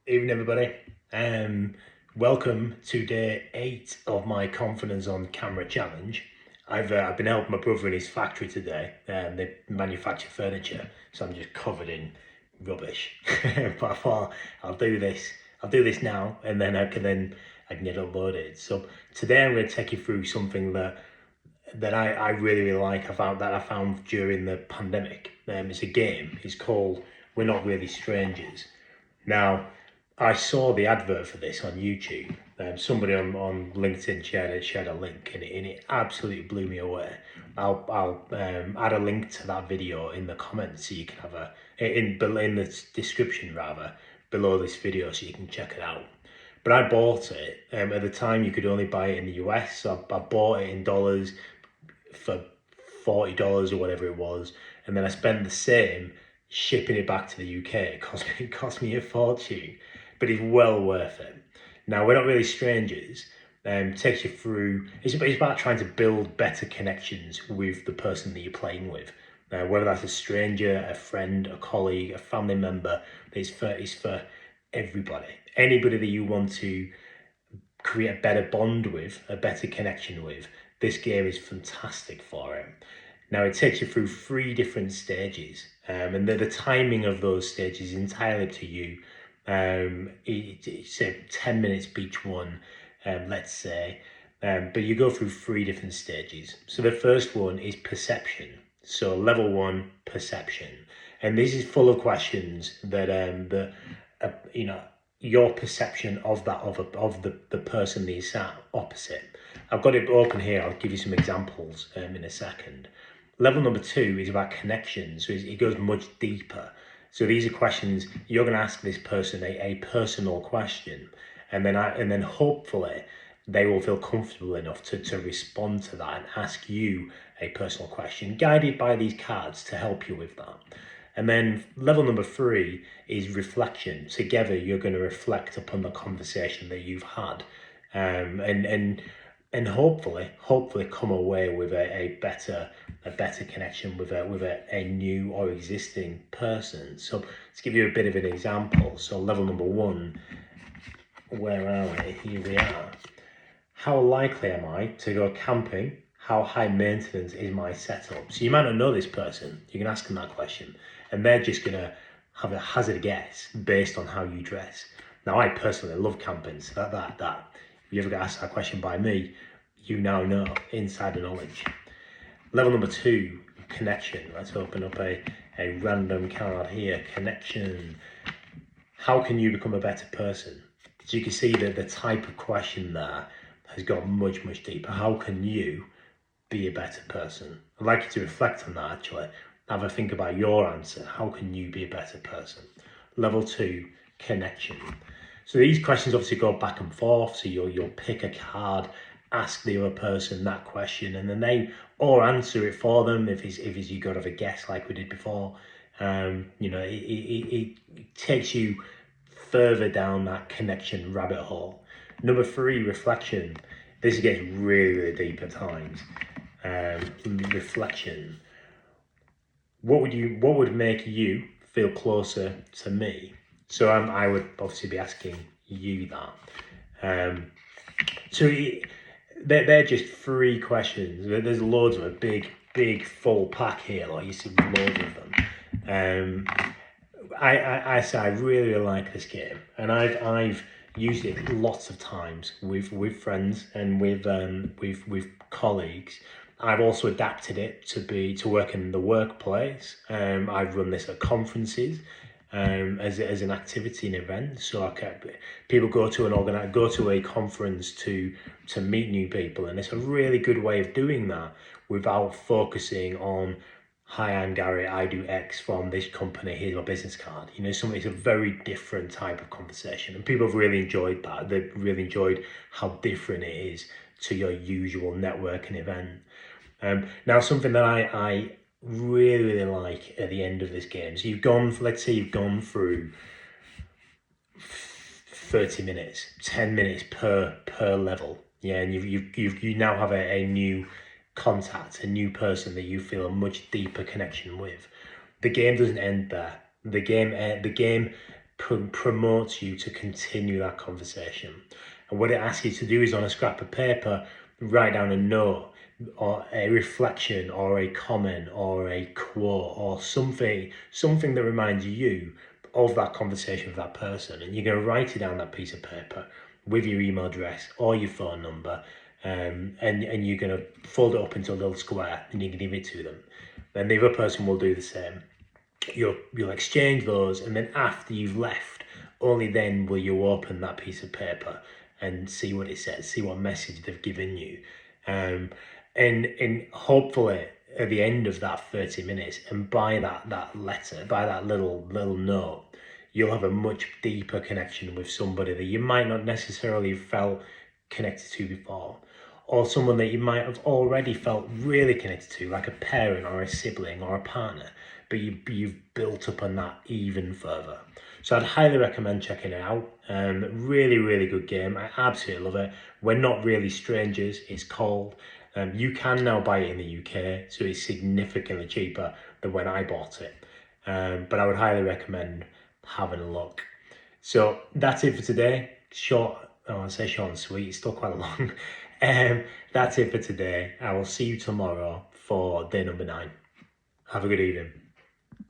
Evening, everybody. Welcome to day 8 of my Confidence on Camera challenge. I've been helping my brother in his factory today. They manufacture furniture, so I'm just covered in rubbish. But I thought I'll do this. I'll do this now, and then I can get uploaded. So today I'm going to take you through something that I really like. I found during the pandemic. It's a game. It's called We're Not Really Strangers. Now, I saw the advert for this on YouTube. Somebody on LinkedIn shared a link, and it absolutely blew me away. I'll add a link to that video in the comments, so you can have in the description rather below this video, so you can check it out. But I bought it. At the time, you could only buy it in the US, so I bought it in dollars for $40 or whatever it was, and then I spent the same shipping it back to the UK. It cost me a fortune, but it's well worth it. Now, We're Not Really Strangers takes you through, it's about trying to build better connections with the person that you're playing with. Whether that's a stranger, a friend, a colleague, a family member, it's for everybody. Anybody that you want to create a better bond with, a better connection with, this game is fantastic for it. Now, it takes you through 3 different stages, and the timing of those stages is entirely up to you. It's 10 minutes each one, let's say, but you go through 3 different stages. So the first one is perception. So level 1, perception, and this is full of questions that your perception of the person that you sat opposite. I've got it open here. I'll give you some examples in a second. Level number 2 is about connections, so it goes much deeper. So these are questions you're going to ask this person a personal question, and then hopefully they will feel comfortable enough to respond to that and ask you a personal question, guided by these cards to help you with that. And then level number 3 is reflection. Together, you're going to reflect upon the conversation that you've had, and hopefully come away with a better connection with a new or existing person. So to give you a bit of an example, so level number 1, where are we? Here we are. How likely am I to go camping? How high maintenance is my setup? So you might not know this person. You can ask them that question, and they're just gonna have a hazard guess based on how you dress. Now, I personally love camping, so that if you ever get asked that question by me, you now know insider knowledge. Level number 2, connection. Let's open up a random card here. Connection. How can you become a better person? So you can see that the type of question there has got much deeper. How can you be a better person? I'd like you to reflect on that actually. Have a think about your answer. How can you be a better person? Level 2, connection. So these questions obviously go back and forth. So you'll pick a card, ask the other person that question, and then they or answer it for them if you got to have a guess like we did before. It takes you further down that connection rabbit hole. Number 3, reflection. This gets really deep at times. Reflection. What would make you feel closer to me? So I would obviously be asking you that. They're just 3 questions. There's loads of a big full pack here. Like you see loads of them. I say I really like this game, and I've used it lots of times with friends and with colleagues. I've also adapted it to work in the workplace. I've run this at conferences as an activity and event. So people go to a conference to meet new people, and it's a really good way of doing that without focusing on, hi, I'm Gary, I do X from this company, here's my business card. It's a very different type of conversation, and people have really enjoyed that. They've really enjoyed how different it is to your usual networking event. Now, something that I really like at the end of this game, so let's say you've gone through 30 minutes, 10 minutes per level, yeah, and you now have a new contact, a new person that you feel a much deeper connection with. The game doesn't end there. The game promotes you to continue that conversation. And what it asks you to do is, on a scrap of paper, write down a note or a reflection or a comment or a quote or something that reminds you of that conversation with that person. And you're going to write it down that piece of paper with your email address or your phone number, and you're going to fold it up into a little square and you can give it to them. Then the other person will do the same. You'll exchange those, and then after you've left, only then will you open that piece of paper and see what it says, see what message they've given you, and hopefully at the end of that 30 minutes, and by that letter, by that little note, you'll have a much deeper connection with somebody that you might not necessarily have felt connected to before, or someone that you might have already felt really connected to, like a parent or a sibling or a partner, but you've built up on that even further. So I'd highly recommend checking it out. Really, really good game. I absolutely love it. We're not really strangers. It's called. You can now buy it in the UK, so it's significantly cheaper than when I bought it. But I would highly recommend having a look. So that's it for today. Short, I say short and sweet. It's still quite long. That's it for today. I will see you tomorrow for day number 9. Have a good evening.